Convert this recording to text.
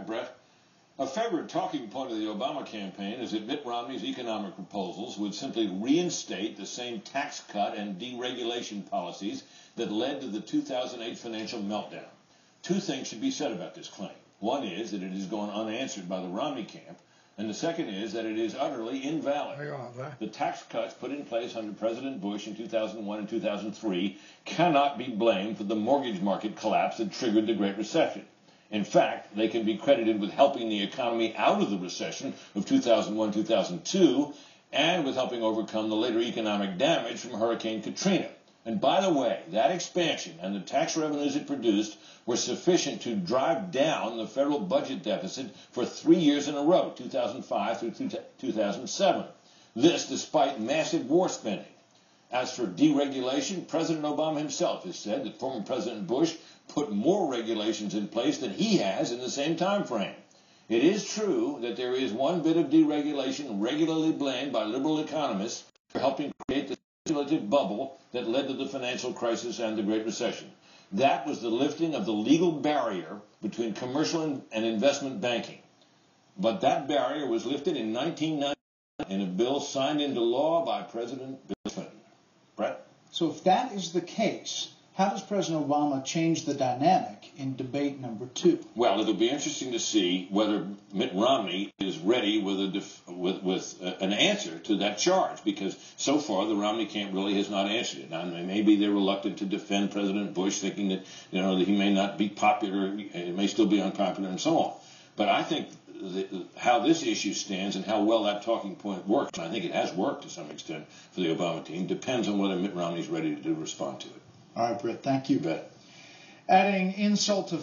Brett. A favorite talking point of the Obama campaign is that Mitt Romney's economic proposals would simply reinstate the same tax cut and deregulation policies that led to the 2008 financial meltdown. Two things should be said about this claim. One is that it has gone unanswered by the Romney camp, and the second is that it is utterly invalid. The tax cuts put in place under President Bush in 2001 and 2003 cannot be blamed for the mortgage market collapse that triggered the Great Recession. In fact, they can be credited with helping the economy out of the recession of 2001-2002 and with helping overcome the later economic damage from Hurricane Katrina. And by the way, that expansion and the tax revenues it produced were sufficient to drive down the federal budget deficit for 3 years in a row, 2005 through 2007. This despite massive war spending. As for deregulation, President Obama himself has said that former President Bush put more regulations in place than he has in the same time frame. It is true that there is one bit of deregulation regularly blamed by liberal economists for helping create the speculative bubble that led to the financial crisis and the Great Recession. That was the lifting of the legal barrier between commercial and investment banking. But that barrier was lifted in 1990 in a bill signed into law by President Bill Clinton. Brett? So if that is the case, how does President Obama change the dynamic in debate number 2? Well, it'll be interesting to see whether Mitt Romney is ready with an answer to that charge, because so far the Romney camp really has not answered it. Now, maybe they're reluctant to defend President Bush, thinking that that he may not be popular, it may still be unpopular, and so on. But I think how this issue stands and how well that talking point works, and I think it has worked to some extent for the Obama team, depends on whether Mitt Romney is ready to respond to it. All right, Brett, thank you. You bet. Adding insult to